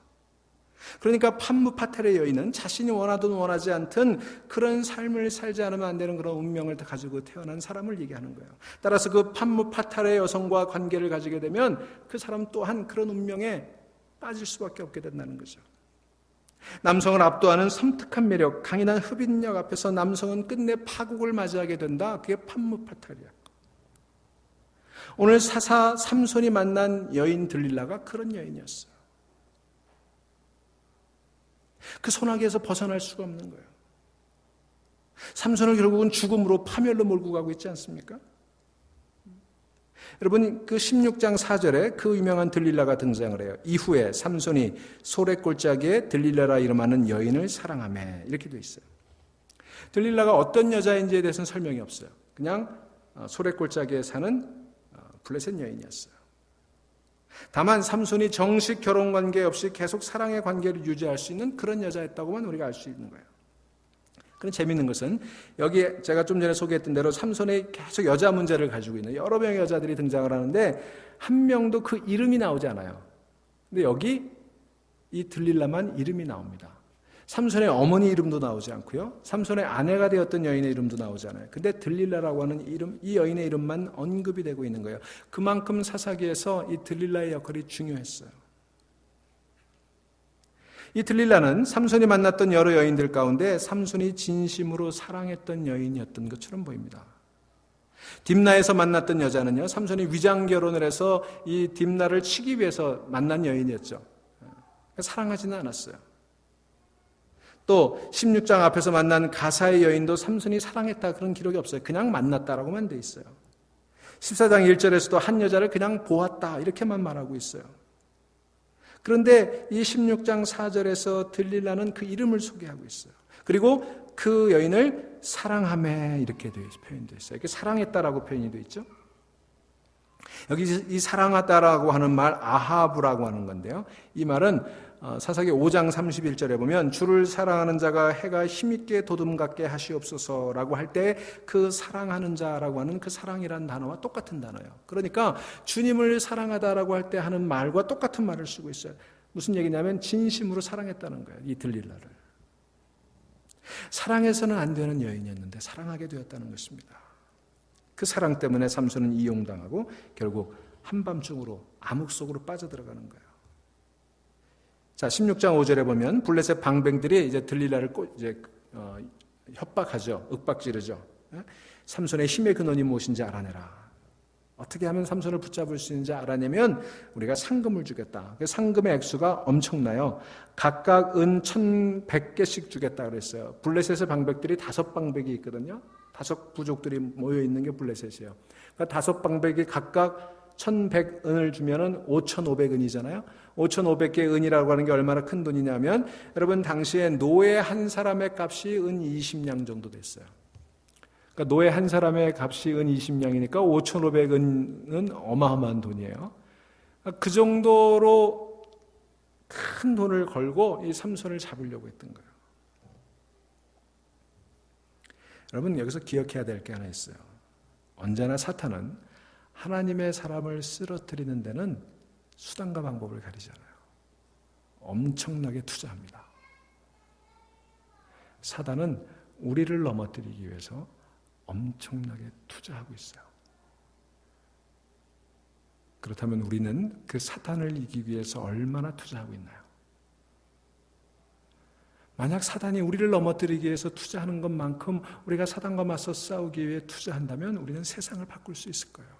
그러니까 판무파탈의 여인은 자신이 원하든 원하지 않든 그런 삶을 살지 않으면 안 되는 그런 운명을 가지고 태어난 사람을 얘기하는 거예요. 따라서 그 판무파탈의 여성과 관계를 가지게 되면 그 사람 또한 그런 운명에 빠질 수밖에 없게 된다는 거죠. 남성을 압도하는 섬뜩한 매력, 강인한 흡인력 앞에서 남성은 끝내 파국을 맞이하게 된다. 그게 판무파탈이야. 오늘 사사 삼손이 만난 여인 들릴라가 그런 여인이었어요. 그 소나기에서 벗어날 수가 없는 거예요. 삼손을 결국은 죽음으로, 파멸로 몰고 가고 있지 않습니까? 여러분 그 16장 4절에 그 유명한 들릴라가 등장을 해요. 이후에 삼손이 소래골짜기에 들릴라라 이름하는 여인을 사랑하매, 이렇게 되어 있어요. 들릴라가 어떤 여자인지에 대해서는 설명이 없어요. 그냥 소래골짜기에 사는 블레셋 여인이었어요. 다만 삼손이 정식 결혼관계 없이 계속 사랑의 관계를 유지할 수 있는 그런 여자였다고만 우리가 알 수 있는 거예요. 그런 재미있는 것은 여기에 제가 좀 전에 소개했던 대로 삼손이 계속 여자 문제를 가지고 있는 여러 명의 여자들이 등장을 하는데 한 명도 그 이름이 나오지 않아요. 근데 여기 이 들릴라만 이름이 나옵니다. 삼손의 어머니 이름도 나오지 않고요. 삼손의 아내가 되었던 여인의 이름도 나오지 않아요. 근데 들릴라라고 하는 이름, 이 여인의 이름만 언급이 되고 있는 거예요. 그만큼 사사기에서 이 들릴라의 역할이 중요했어요. 이 들릴라는 삼손이 만났던 여러 여인들 가운데 삼손이 진심으로 사랑했던 여인이었던 것처럼 보입니다. 딥나에서 만났던 여자는요, 삼손이 위장 결혼을 해서 이 딥나를 치기 위해서 만난 여인이었죠. 사랑하지는 않았어요. 또 16장 앞에서 만난 가사의 여인도 삼손이 사랑했다 그런 기록이 없어요. 그냥 만났다라고만 돼 있어요. 14장 1절에서도 한 여자를 그냥 보았다 이렇게만 말하고 있어요. 그런데 이 16장 4절에서 들릴라는 그 이름을 소개하고 있어요. 그리고 그 여인을 사랑하매 이렇게 표현되어 있어요. 이렇게 사랑했다라고 표현이 되어 있죠. 여기 이 사랑하다라고 하는 말 아하브라고 하는 건데요. 이 말은 사사기 5장 31절에 보면 주를 사랑하는 자가 해가 힘있게 도둠 같게 하시옵소서라고 할 때 그 사랑하는 자라고 하는 그 사랑이라는 단어와 똑같은 단어예요. 그러니까 주님을 사랑하다라고 할 때 하는 말과 똑같은 말을 쓰고 있어요. 무슨 얘기냐면 진심으로 사랑했다는 거예요. 이 들릴라를. 사랑해서는 안 되는 여인이었는데 사랑하게 되었다는 것입니다. 그 사랑 때문에 삼손은 이용당하고 결국 한밤중으로 암흑 속으로 빠져들어가는 거예요. 자, 16장 5절에 보면 블레셋 방백들이 이제 들릴라를 협박하죠. 윽박지르죠. 삼손의 힘의 근원이 무엇인지 알아내라. 어떻게 하면 삼손을 붙잡을 수 있는지 알아내면 우리가 상금을 주겠다. 그 상금의 액수가 엄청나요. 각각 은 1,100개씩 주겠다 그랬어요. 블레셋의 방백들이 5방백이 있거든요. 5 부족들이 모여 있는 게 블레셋이에요. 그러니까 5방백이 각각 1,100은을 주면은 5,500은이잖아요. 5,500개 은이라고 하는 게 얼마나 큰 돈이냐면 여러분 당시에 노예 한 사람의 값이 은 20냥 정도 됐어요. 그러니까 노예 한 사람의 값이 은 20냥이니까 5,500은은 어마어마한 돈이에요. 그 정도로 큰 돈을 걸고 이 삼손을 잡으려고 했던 거예요. 여러분 여기서 기억해야 될 게 하나 있어요. 언제나 사탄은 하나님의 사람을 쓰러뜨리는 데는 수단과 방법을 가리지 않아요. 엄청나게 투자합니다. 사단은 우리를 넘어뜨리기 위해서 엄청나게 투자하고 있어요. 그렇다면 우리는 그 사탄을 이기기 위해서 얼마나 투자하고 있나요? 만약 사단이 우리를 넘어뜨리기 위해서 투자하는 것만큼 우리가 사단과 맞서 싸우기 위해 투자한다면 우리는 세상을 바꿀 수 있을 거예요.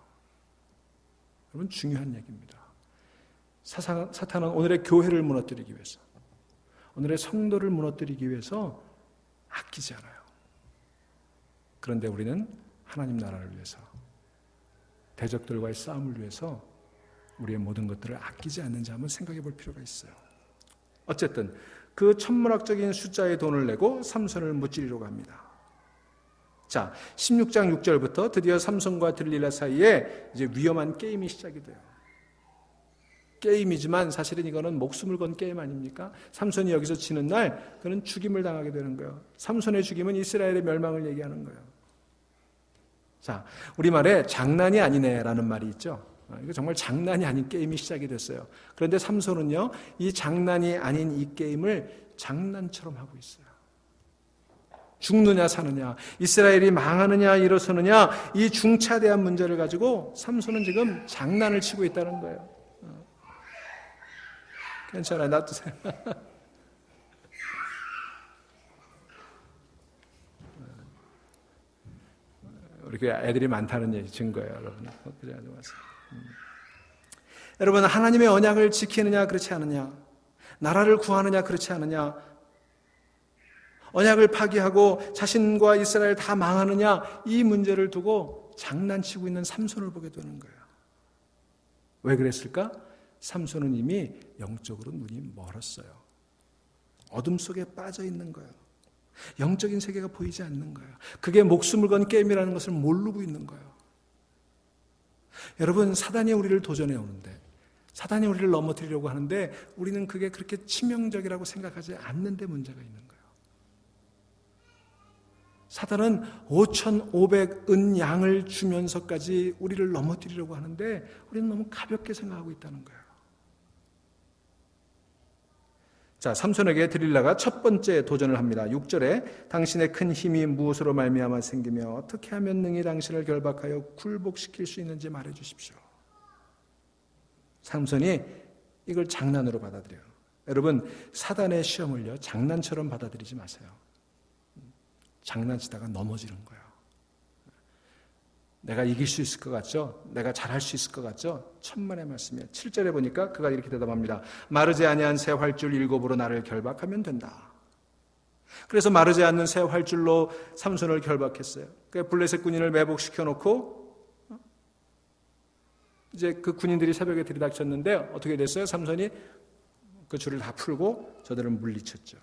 여러분 중요한 얘기입니다. 사탄은 오늘의 교회를 무너뜨리기 위해서, 오늘의 성도를 무너뜨리기 위해서 아끼지 않아요. 그런데 우리는 하나님 나라를 위해서, 대적들과의 싸움을 위해서 우리의 모든 것들을 아끼지 않는지 한번 생각해 볼 필요가 있어요. 어쨌든 그 천문학적인 숫자의 돈을 내고 삼손을 무찌르려고 합니다. 자, 16장 6절부터 드디어 삼손과 들릴라 사이에 이제 위험한 게임이 시작이 돼요. 게임이지만 사실은 이거는 목숨을 건 게임 아닙니까? 삼손이 여기서 지는 날 그는 죽임을 당하게 되는 거예요. 삼손의 죽임은 이스라엘의 멸망을 얘기하는 거예요. 자, 우리말에 장난이 아니네라는 말이 있죠. 이거 정말 장난이 아닌 게임이 시작이 됐어요. 그런데 삼손은요, 이 장난이 아닌 이 게임을 장난처럼 하고 있어요. 죽느냐 사느냐, 이스라엘이 망하느냐 일어서느냐, 이 중차대한 문제를 가지고 삼손은 지금 장난을 치고 있다는 거예요. 괜찮아요, 놔두세요. 우리 교회 애들이 많다는 얘기 증거예요, 여러분. 그래 하지 마세요. 여러분, 하나님의 언약을 지키느냐 그렇지 않느냐, 나라를 구하느냐 그렇지 않느냐, 언약을 파기하고 자신과 이스라엘 다 망하느냐, 이 문제를 두고 장난치고 있는 삼손을 보게 되는 거예요. 왜 그랬을까? 삼손은 이미 영적으로 눈이 멀었어요. 어둠 속에 빠져 있는 거예요. 영적인 세계가 보이지 않는 거예요. 그게 목숨을 건 게임이라는 것을 모르고 있는 거예요. 여러분, 사단이 우리를 도전해 오는데, 사단이 우리를 넘어뜨리려고 하는데 우리는 그게 그렇게 치명적이라고 생각하지 않는데 문제가 있는 거예요. 사단은 5,500은 양을 주면서까지 우리를 넘어뜨리려고 하는데 우리는 너무 가볍게 생각하고 있다는 거예요. 자, 삼손에게 들릴라가 첫 번째 도전을 합니다. 6절에 당신의 큰 힘이 무엇으로 말미암아 생기며 어떻게 하면 능히 당신을 결박하여 굴복시킬 수 있는지 말해 주십시오. 삼손이 이걸 장난으로 받아들여요. 여러분, 사단의 시험을요, 장난처럼 받아들이지 마세요. 장난치다가 넘어지는 거예요. 내가 이길 수 있을 것 같죠? 내가 잘할 수 있을 것 같죠? 천만의 말씀이에요. 7절에 보니까 그가 이렇게 대답합니다. 마르지 아니한 새 활줄 7으로 나를 결박하면 된다. 그래서 마르지 않는 새 활줄로 삼손을 결박했어요. 블레셋 군인을 매복시켜 놓고 이제 그 군인들이 새벽에 들이닥쳤는데 어떻게 됐어요? 삼손이 그 줄을 다 풀고 저들을 물리쳤죠.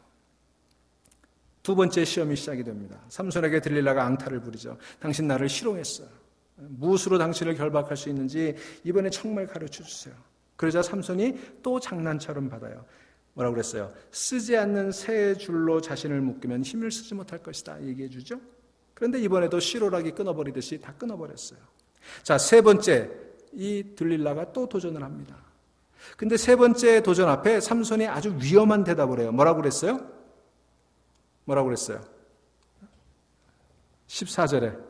두 번째 시험이 시작이 됩니다. 삼손에게 들릴라가 앙탈을 부리죠. 당신 나를 희롱했어요. 무엇으로 당신을 결박할 수 있는지 이번에 정말 가르쳐 주세요. 그러자 삼손이 또 장난처럼 받아요. 뭐라고 그랬어요? 쓰지 않는 새 줄로 자신을 묶으면 힘을 쓰지 못할 것이다 얘기해 주죠. 그런데 이번에도 시로락이 끊어버리듯이 다 끊어버렸어요. 자, 세 번째, 이 들릴라가 또 도전을 합니다. 근데 세 번째 도전 앞에 삼손이 아주 위험한 대답을 해요. 뭐라고 그랬어요? 14절에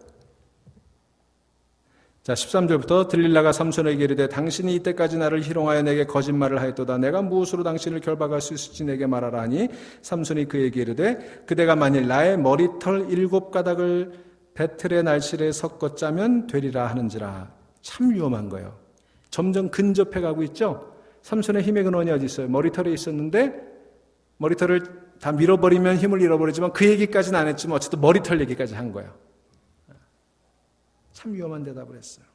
자, 13절부터 들릴라가 삼손에게 이르되 당신이 이때까지 나를 희롱하여 내게 거짓말을 하였도다. 내가 무엇으로 당신을 결박할 수 있을지 내게 말하라 하니 삼손이 그에게 이르되 그대가 만일 나의 머리털 7가닥을 배틀의 날실에 섞어 짜면 되리라 하는지라. 참 위험한 거예요. 점점 근접해 가고 있죠. 삼손의 힘의 근원이 어디 있어요? 머리털에 있었는데 머리털을 다 밀어버리면 힘을 잃어버리지만 그 얘기까지는 안 했지만 어쨌든 머리털 얘기까지 한 거예요. 참 위험한 대답을 했어요.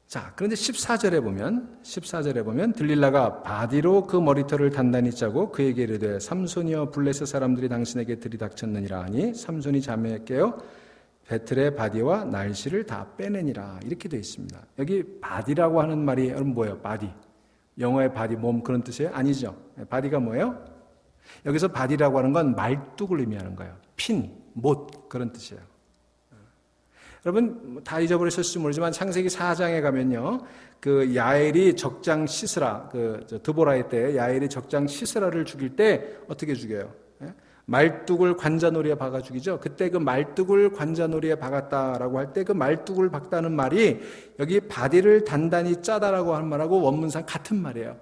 자, 그런데 14절에 보면 들릴라가 바디로 그 머리털을 단단히 짜고 그에게 이르되 삼손이여 블레셋 사람들이 당신에게 들이닥쳤느니라 하니 삼손이 잠에 깨어 배틀의 바디와 날씨를 다 빼내니라. 이렇게 되어 있습니다. 여기 바디라고 하는 말이 여러분 뭐예요? 바디. 영어의 바디, 몸 그런 뜻이에요? 아니죠. 바디가 뭐예요? 여기서 바디라고 하는 건 말뚝을 의미하는 거예요. 핀, 못 그런 뜻이에요. 여러분 다 잊어버리셨을지 모르지만 창세기 4장에 가면요, 그 야엘이 적장 시스라, 드보라의 때 야엘이 적장 시스라를 죽일 때 어떻게 죽여요? 말뚝을 관자놀이에 박아 죽이죠. 그때 그 말뚝을 관자놀이에 박았다라고 할 때 그 말뚝을 박다는 말이 여기 바디를 단단히 짜다라고 하는 말하고 원문상 같은 말이에요.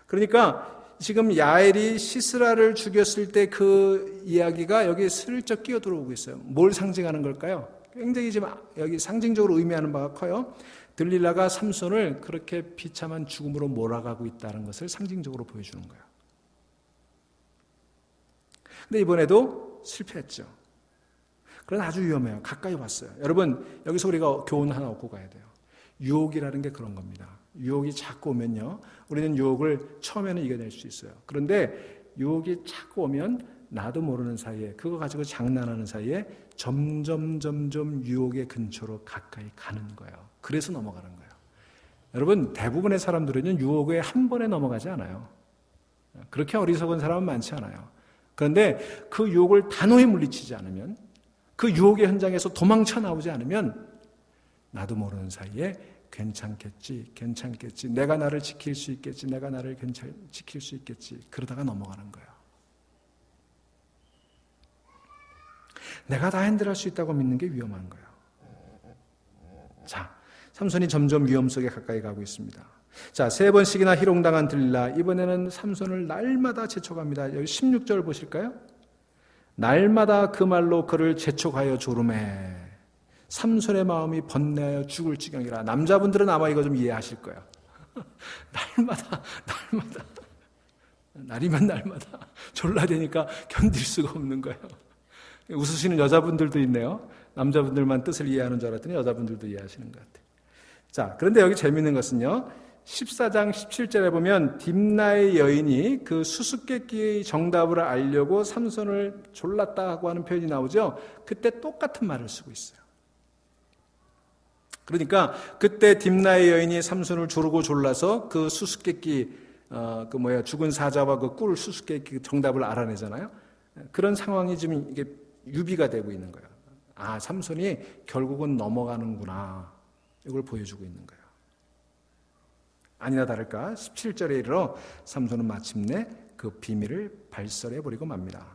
그러니까 지금 야엘이 시스라를 죽였을 때 그 이야기가 여기 슬쩍 끼어 들어오고 있어요. 뭘 상징하는 걸까요? 굉장히 지금 여기 상징적으로 의미하는 바가 커요. 들릴라가 삼손을 그렇게 비참한 죽음으로 몰아가고 있다는 것을 상징적으로 보여주는 거예요. 근데 이번에도 실패했죠. 그건 아주 위험해요. 가까이 왔어요. 여러분 여기서 우리가 교훈 하나 얻고 가야 돼요. 유혹이라는 게 그런 겁니다. 유혹이 자꾸 오면요, 우리는 유혹을 처음에는 이겨낼 수 있어요. 그런데 유혹이 자꾸 오면 나도 모르는 사이에 그거 가지고 장난하는 사이에 점점 유혹의 근처로 가까이 가는 거예요. 그래서 넘어가는 거예요. 여러분 대부분의 사람들은 유혹에 한 번에 넘어가지 않아요. 그렇게 어리석은 사람은 많지 않아요. 그런데 그 유혹을 단호히 물리치지 않으면, 그 유혹의 현장에서 도망쳐 나오지 않으면 나도 모르는 사이에 괜찮겠지, 내가 나를 지킬 수 있겠지, 내가 나를 지킬 수 있겠지, 그러다가 넘어가는 거예요. 내가 다 핸들할 수 있다고 믿는 게 위험한 거예요. 자, 삼손이 점점 위험 속에 가까이 가고 있습니다. 자, 3번씩이나 희롱당한 들릴라, 이번에는 삼손을 날마다 재촉합니다. 여기 16절 보실까요? 날마다 그 말로 그를 재촉하여 조름해 삼손의 마음이 번뇌하여 죽을 지경이라. 남자분들은 아마 이거 좀 이해하실 거예요. 날이면 날마다 졸라대니까 견딜 수가 없는 거예요. 웃으시는 여자분들도 있네요. 남자분들만 뜻을 이해하는 줄 알았더니 여자분들도 이해하시는 것 같아요. 자, 그런데 여기 재밌는 것은요, 14장 17절에 보면 딥나의 여인이 그 수수께끼의 정답을 알려고 삼손을 졸랐다고 하는 표현이 나오죠. 그때 똑같은 말을 쓰고 있어요. 그러니까 그때 딥나의 여인이 삼손을 조르고 졸라서 그 수수께끼, 죽은 사자와 그 꿀 수수께끼 정답을 알아내잖아요. 그런 상황이 지금 이게 유비가 되고 있는 거예요. 아, 삼손이 결국은 넘어가는구나, 이걸 보여주고 있는 거예요. 아니나 다를까 17절에 이르러 삼손은 마침내 그 비밀을 발설해버리고 맙니다.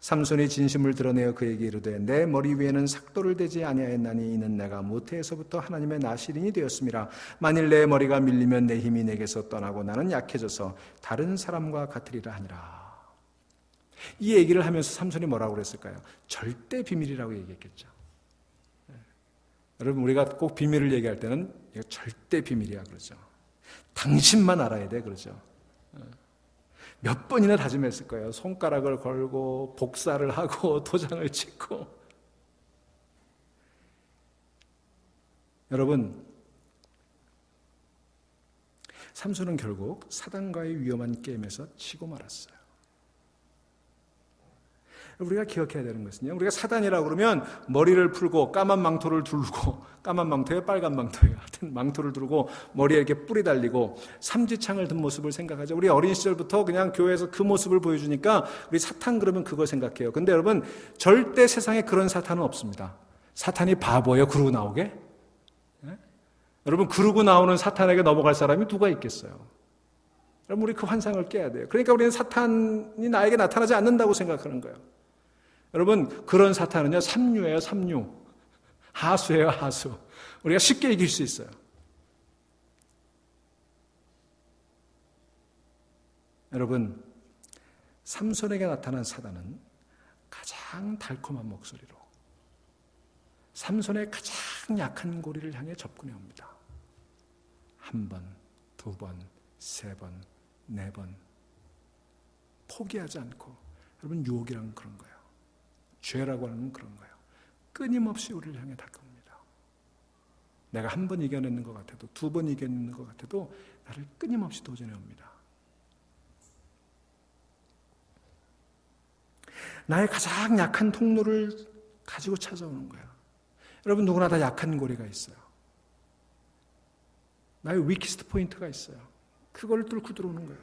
삼손이 진심을 드러내어 그에게 이르되 내 머리 위에는 삭도를 대지 아니하였나니 이는 내가 모태에서부터 하나님의 나시린이 되었음이라. 만일 내 머리가 밀리면 내 힘이 내게서 떠나고 나는 약해져서 다른 사람과 같으리라 하니라. 이 얘기를 하면서 삼손이 뭐라고 그랬을까요? 절대 비밀이라고 얘기했겠죠. 여러분 우리가 꼭 비밀을 얘기할 때는 이거 절대 비밀이야 그러죠. 당신만 알아야 돼 그러죠. 몇 번이나 다짐했을 거예요. 손가락을 걸고 복사를 하고 도장을 찍고. 여러분, 삼손은 결국 사단과의 위험한 게임에서 치고 말았어요. 우리가 기억해야 되는 것은요, 우리가 사단이라고 그러면 머리를 풀고 까만 망토를 두르고, 까만 망토에 빨간 망토에 하여튼 망토를 두르고 머리에 이렇게 뿔이 달리고 삼지창을 든 모습을 생각하죠. 우리 어린 시절부터 그냥 교회에서 그 모습을 보여주니까 우리 사탄 그러면 그거 생각해요. 근데 여러분 절대 세상에 그런 사탄은 없습니다. 사탄이 바보예요, 그러고 나오게? 네? 여러분 그러고 나오는 사탄에게 넘어갈 사람이 누가 있겠어요? 여러분, 우리 그 환상을 깨야 돼요. 그러니까 우리는 사탄이 나에게 나타나지 않는다고 생각하는 거예요. 여러분, 그런 사탄은요, 삼류예요, 삼류. 하수예요, 하수. 우리가 쉽게 이길 수 있어요. 여러분, 삼손에게 나타난 사단은 가장 달콤한 목소리로 삼손의 가장 약한 고리를 향해 접근해 옵니다. 한 번, 두 번, 세 번, 네 번. 포기하지 않고. 여러분, 유혹이란 그런 거예요. 죄라고 하는 건 그런 거예요. 끊임없이 우리를 향해 다가옵니다. 내가 한 번 이겨내는 것 같아도, 두 번 이겨내는 것 같아도 나를 끊임없이 도전해 옵니다. 나의 가장 약한 통로를 가지고 찾아오는 거야. 여러분, 누구나 다 약한 고리가 있어요. 나의 위키스트 포인트가 있어요. 그걸 뚫고 들어오는 거예요.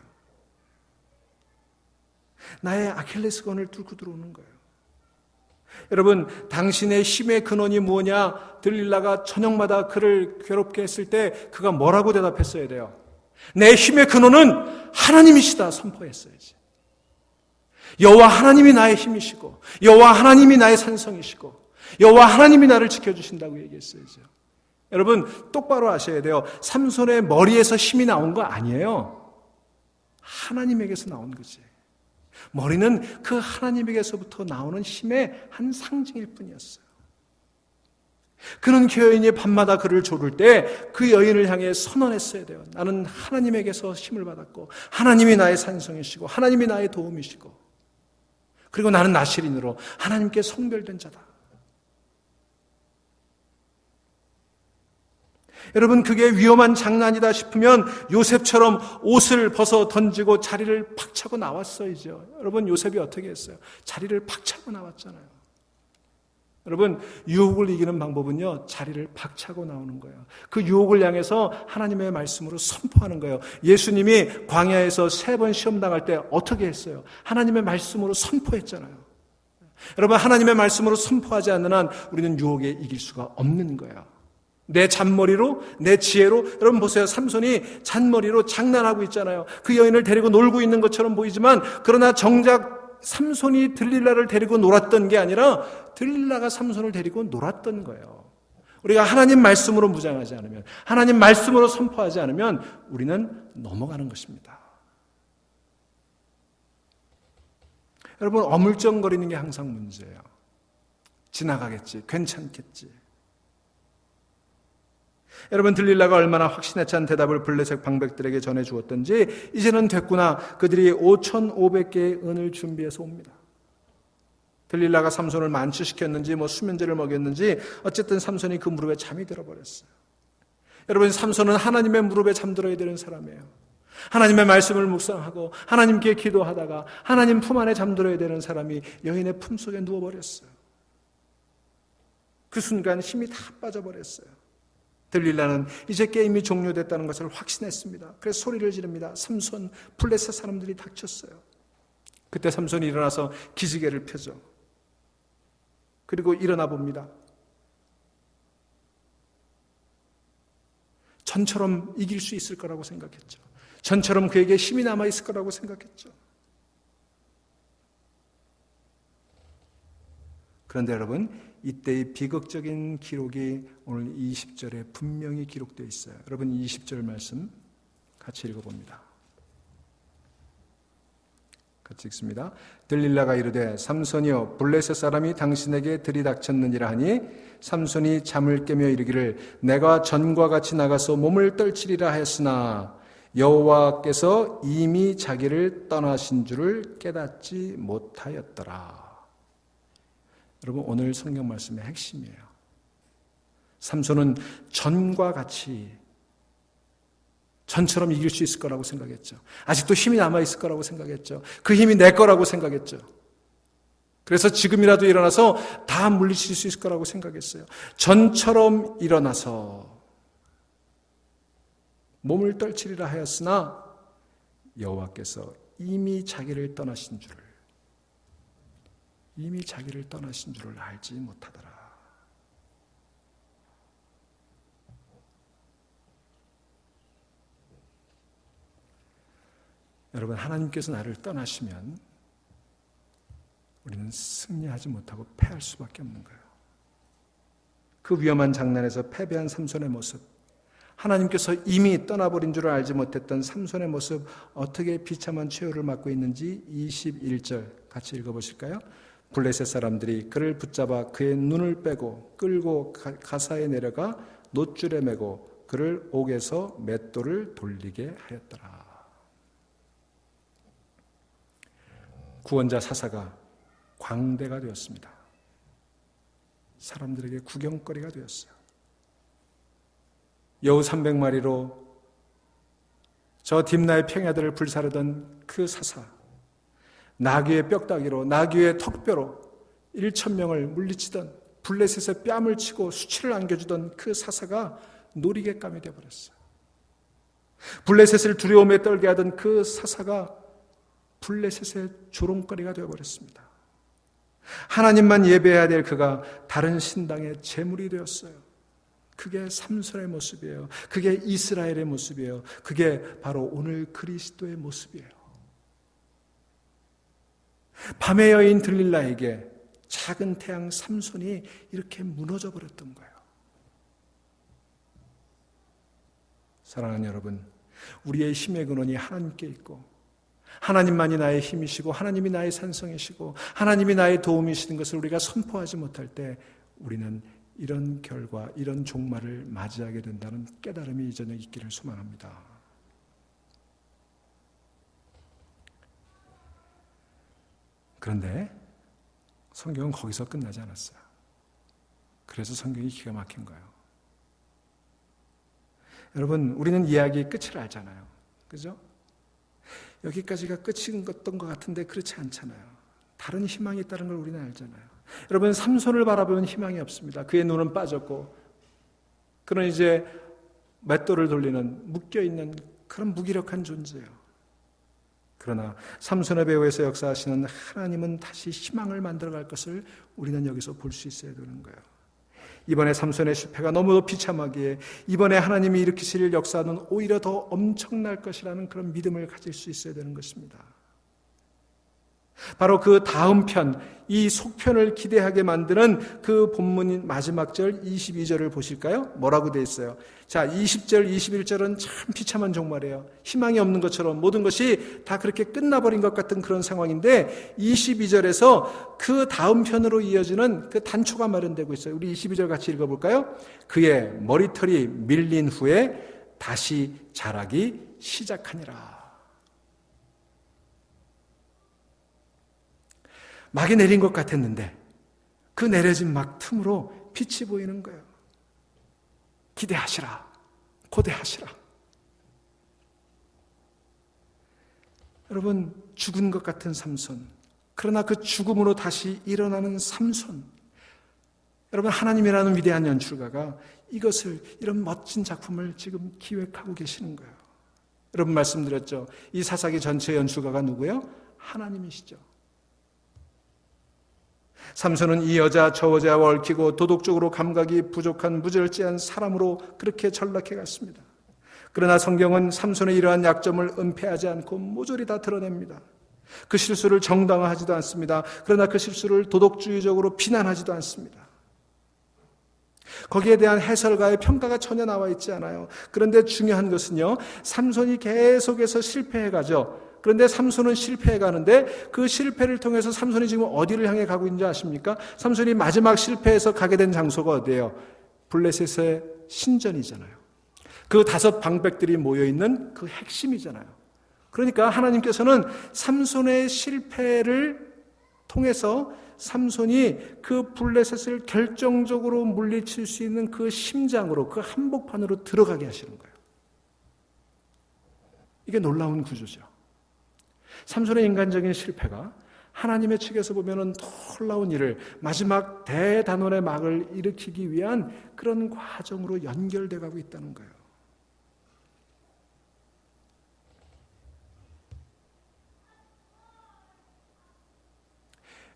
나의 아킬레스건을 뚫고 들어오는 거예요. 여러분, 당신의 힘의 근원이 뭐냐? 들릴라가 저녁마다 그를 괴롭게 했을 때 그가 뭐라고 대답했어야 돼요? 내 힘의 근원은 하나님이시다 선포했어야지. 여호와 하나님이 나의 힘이시고, 여호와 하나님이 나의 산성이시고, 여호와 하나님이 나를 지켜주신다고 얘기했어야죠. 여러분, 똑바로 아셔야 돼요. 삼손의 머리에서 힘이 나온 거 아니에요. 하나님에게서 나온 거지. 머리는 그 하나님에게서부터 나오는 힘의 한 상징일 뿐이었어요. 그는 그 여인이 밤마다 그를 조를 때 그 여인을 향해 선언했어야 돼요. 나는 하나님에게서 힘을 받았고, 하나님이 나의 산성이시고, 하나님이 나의 도움이시고, 그리고 나는 나실인으로 하나님께 성별된 자다. 여러분, 그게 위험한 장난이다 싶으면 요셉처럼 옷을 벗어 던지고 자리를 팍 차고 나왔어야죠. 여러분, 요셉이 어떻게 했어요? 자리를 팍 차고 나왔잖아요. 여러분, 유혹을 이기는 방법은요, 자리를 팍 차고 나오는 거예요. 그 유혹을 향해서 하나님의 말씀으로 선포하는 거예요. 예수님이 광야에서 3번 시험 당할 때 어떻게 했어요? 하나님의 말씀으로 선포했잖아요. 여러분, 하나님의 말씀으로 선포하지 않는 한 우리는 유혹에 이길 수가 없는 거예요. 내 잔머리로, 내 지혜로. 여러분 보세요. 삼손이 잔머리로 장난하고 있잖아요. 그 여인을 데리고 놀고 있는 것처럼 보이지만, 그러나 정작 삼손이 들릴라를 데리고 놀았던 게 아니라 들릴라가 삼손을 데리고 놀았던 거예요. 우리가 하나님 말씀으로 무장하지 않으면, 하나님 말씀으로 선포하지 않으면 우리는 넘어가는 것입니다. 여러분, 어물쩡거리는 게 항상 문제예요. 지나가겠지, 괜찮겠지. 여러분, 들릴라가 얼마나 확신에 찬 대답을 블레셋 방백들에게 전해주었던지 이제는 됐구나. 그들이 5,500개의 은을 준비해서 옵니다. 들릴라가 삼손을 만취시켰는지 수면제를 먹였는지 어쨌든 삼손이 그 무릎에 잠이 들어버렸어요. 여러분, 삼손은 하나님의 무릎에 잠들어야 되는 사람이에요. 하나님의 말씀을 묵상하고 하나님께 기도하다가 하나님 품 안에 잠들어야 되는 사람이 여인의 품속에 누워버렸어요. 그 순간 힘이 다 빠져버렸어요. 들릴라는 이제 게임이 종료됐다는 것을 확신했습니다. 그래서 소리를 지릅니다. 삼손, 블레셋 사람들이 닥쳤어요. 그때 삼손이 일어나서 기지개를 펴죠. 그리고 일어나 봅니다. 전처럼 이길 수 있을 거라고 생각했죠. 전처럼 그에게 힘이 남아있을 거라고 생각했죠. 그런데 여러분, 이때의 비극적인 기록이 오늘 20절에 분명히 기록되어 있어요. 여러분, 20절 말씀 같이 읽어봅니다. 같이 읽습니다. 들릴라가 이르되 삼손이여, 블레셋 사람이 당신에게 들이닥쳤느니라 하니 삼손이 잠을 깨며 이르기를 내가 전과 같이 나가서 몸을 떨치리라 하였으나 여호와께서 이미 자기를 떠나신 줄을 깨닫지 못하였더라. 여러분, 오늘 성경 말씀의 핵심이에요. 삼손은 전과 같이 전처럼 이길 수 있을 거라고 생각했죠. 아직도 힘이 남아있을 거라고 생각했죠. 그 힘이 내 거라고 생각했죠. 그래서 지금이라도 일어나서 다 물리칠 수 있을 거라고 생각했어요. 전처럼 일어나서 몸을 떨치리라 하였으나 여호와께서 이미 자기를 떠나신 줄을 알지 못하더라. 여러분, 하나님께서 나를 떠나시면 우리는 승리하지 못하고 패할 수밖에 없는 거예요. 그 위험한 장난에서 패배한 삼손의 모습, 하나님께서 이미 떠나버린 줄 알지 못했던 삼손의 모습, 어떻게 비참한 최후를 맞고 있는지 21절 같이 읽어보실까요? 블레셋 사람들이 그를 붙잡아 그의 눈을 빼고 끌고 가사에 내려가 놋줄에 매고 그를 옥에서 맷돌을 돌리게 하였더라. 구원자 사사가 광대가 되었습니다. 사람들에게 구경거리가 되었어요. 여우 300마리로 저 딥나의 평야들을 불사르던 그 사사, 나귀의 뼈다귀로, 나귀의 턱뼈로 1,000명을 물리치던, 블레셋에 뺨을 치고 수치를 안겨주던 그 사사가 놀이개감이 되어버렸어요. 블레셋을 두려움에 떨게 하던 그 사사가 블레셋의 조롱거리가 되어버렸습니다. 하나님만 예배해야 될 그가 다른 신당의 제물이 되었어요. 그게 삼손의 모습이에요. 그게 이스라엘의 모습이에요. 그게 바로 오늘 그리스도의 모습이에요. 밤의 여인 들릴라에게 작은 태양 삼손이 이렇게 무너져 버렸던 거예요. 사랑하는 여러분, 우리의 힘의 근원이 하나님께 있고 하나님만이 나의 힘이시고 하나님이 나의 산성이시고 하나님이 나의 도움이시는 것을 우리가 선포하지 못할 때 우리는 이런 결과, 이런 종말을 맞이하게 된다는 깨달음이 이 저녁 있기를 소망합니다. 그런데 성경은 거기서 끝나지 않았어요. 그래서 성경이 기가 막힌 거예요. 여러분, 우리는 이야기의 끝을 알잖아요. 그죠? 여기까지가 끝이었던 것 같은데 그렇지 않잖아요. 다른 희망이 있다는 걸 우리는 알잖아요. 여러분, 삼손을 바라보면 희망이 없습니다. 그의 눈은 빠졌고 그는 이제 맷돌을 돌리는 묶여있는 그런 무기력한 존재예요. 그러나 삼손의 배후에서 역사하시는 하나님은 다시 희망을 만들어갈 것을 우리는 여기서 볼 수 있어야 되는 거예요. 이번에 삼손의 실패가 너무 비참하기에 이번에 하나님이 일으키실 역사는 오히려 더 엄청날 것이라는 그런 믿음을 가질 수 있어야 되는 것입니다. 바로 그 다음 편, 이 속편을 기대하게 만드는 그 본문 마지막 절 22절을 보실까요? 뭐라고 되어 있어요? 자, 20절, 21절은 참 비참한 종말이에요. 희망이 없는 것처럼 모든 것이 다 그렇게 끝나버린 것 같은 그런 상황인데 22절에서 그 다음 편으로 이어지는 그 단초가 마련되고 있어요. 우리 22절 같이 읽어볼까요? 그의 머리털이 밀린 후에 다시 자라기 시작하니라. 막이 내린 것 같았는데 그 내려진 막 틈으로 빛이 보이는 거예요. 기대하시라, 고대하시라. 여러분, 죽은 것 같은 삼손, 그러나 그 죽음으로 다시 일어나는 삼손. 여러분, 하나님이라는 위대한 연출가가 이것을, 이런 멋진 작품을 지금 기획하고 계시는 거예요. 여러분, 말씀드렸죠. 이 사사기 전체 연출가가 누구예요? 하나님이시죠. 삼손은 이 여자 저 여자와 얽히고 도덕적으로 감각이 부족한 무절제한 사람으로 그렇게 전락해 갔습니다. 그러나 성경은 삼손의 이러한 약점을 은폐하지 않고 모조리 다 드러냅니다. 그 실수를 정당화하지도 않습니다. 그러나 그 실수를 도덕주의적으로 비난하지도 않습니다. 거기에 대한 해설가의 평가가 전혀 나와 있지 않아요. 그런데 중요한 것은요, 삼손이 계속해서 실패해가죠. 그런데 삼손은 실패해가는데 그 실패를 통해서 삼손이 지금 어디를 향해 가고 있는지 아십니까? 삼손이 마지막 실패해서 가게 된 장소가 어디예요? 블레셋의 신전이잖아요. 그 5 방백들이 모여있는 그 핵심이잖아요. 그러니까 하나님께서는 삼손의 실패를 통해서 삼손이 그 블레셋을 결정적으로 물리칠 수 있는 그 심장으로, 그 한복판으로 들어가게 하시는 거예요. 이게 놀라운 구조죠. 삼손의 인간적인 실패가 하나님의 측에서 보면은 놀라운 일을, 마지막 대단원의 막을 일으키기 위한 그런 과정으로 연결돼 가고 있다는 거예요.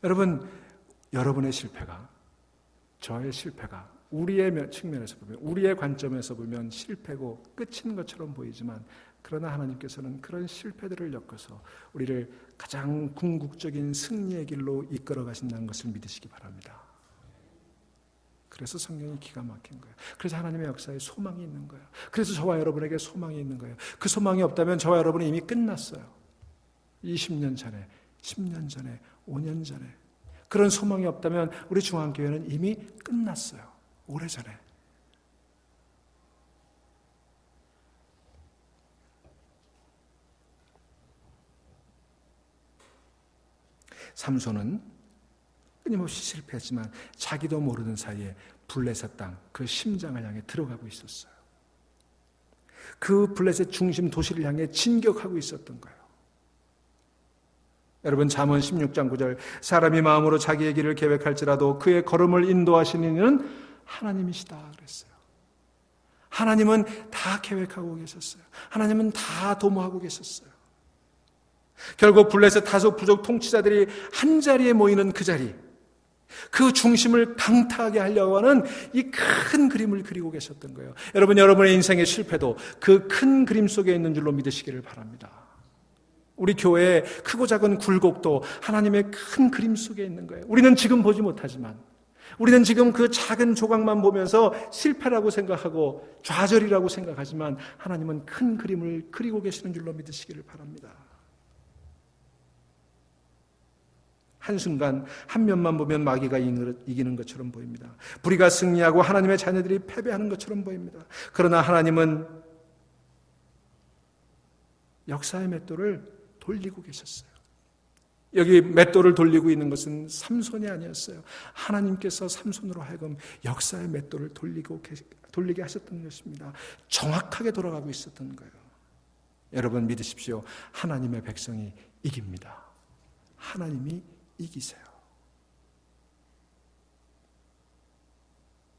여러분, 여러분의 실패가, 저의 실패가 우리의 측면에서 보면, 우리의 관점에서 보면 실패고 끝인 것처럼 보이지만, 그러나 하나님께서는 그런 실패들을 엮어서 우리를 가장 궁극적인 승리의 길로 이끌어 가신다는 것을 믿으시기 바랍니다. 그래서 성경이 기가 막힌 거예요. 그래서 하나님의 역사에 소망이 있는 거예요. 그래서 저와 여러분에게 소망이 있는 거예요. 그 소망이 없다면 저와 여러분은 이미 끝났어요. 20년 전에, 10년 전에, 5년 전에. 그런 소망이 없다면 우리 중앙교회는 이미 끝났어요. 오래전에. 삼손은 끊임없이 실패했지만 자기도 모르는 사이에 블레셋 땅, 그 심장을 향해 들어가고 있었어요. 그 블레셋 중심 도시를 향해 진격하고 있었던 거예요. 여러분, 잠언 16장 9절, 사람이 마음으로 자기의 길을 계획할지라도 그의 걸음을 인도하시는 이는 하나님이시다 그랬어요. 하나님은 다 계획하고 계셨어요. 하나님은 다 도모하고 계셨어요. 결국 블레셋 다소 부족 통치자들이 한 자리에 모이는 그 자리, 그 중심을 강타하게 하려고 하는 이 큰 그림을 그리고 계셨던 거예요. 여러분, 여러분의 인생의 실패도 그 큰 그림 속에 있는 줄로 믿으시기를 바랍니다. 우리 교회의 크고 작은 굴곡도 하나님의 큰 그림 속에 있는 거예요. 우리는 지금 보지 못하지만, 우리는 지금 그 작은 조각만 보면서 실패라고 생각하고 좌절이라고 생각하지만, 하나님은 큰 그림을 그리고 계시는 줄로 믿으시기를 바랍니다. 한순간 한 면만 보면 마귀가 이기는 것처럼 보입니다. 불의가 승리하고 하나님의 자녀들이 패배하는 것처럼 보입니다. 그러나 하나님은 역사의 맷돌을 돌리고 계셨어요. 여기 맷돌을 돌리고 있는 것은 삼손이 아니었어요. 하나님께서 삼손으로 하여금 역사의 맷돌을 돌리게 하셨던 것입니다. 정확하게 돌아가고 있었던 거예요. 여러분 믿으십시오. 하나님의 백성이 이깁니다. 하나님이 이기세요.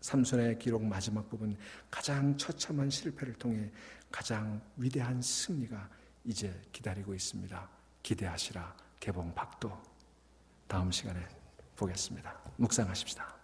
삼손의 기록 마지막 부분, 가장 처참한 실패를 통해 가장 위대한 승리가 이제 기다리고 있습니다. 기대하시라. 개봉 박도. 다음 시간에 보겠습니다. 묵상하십시다.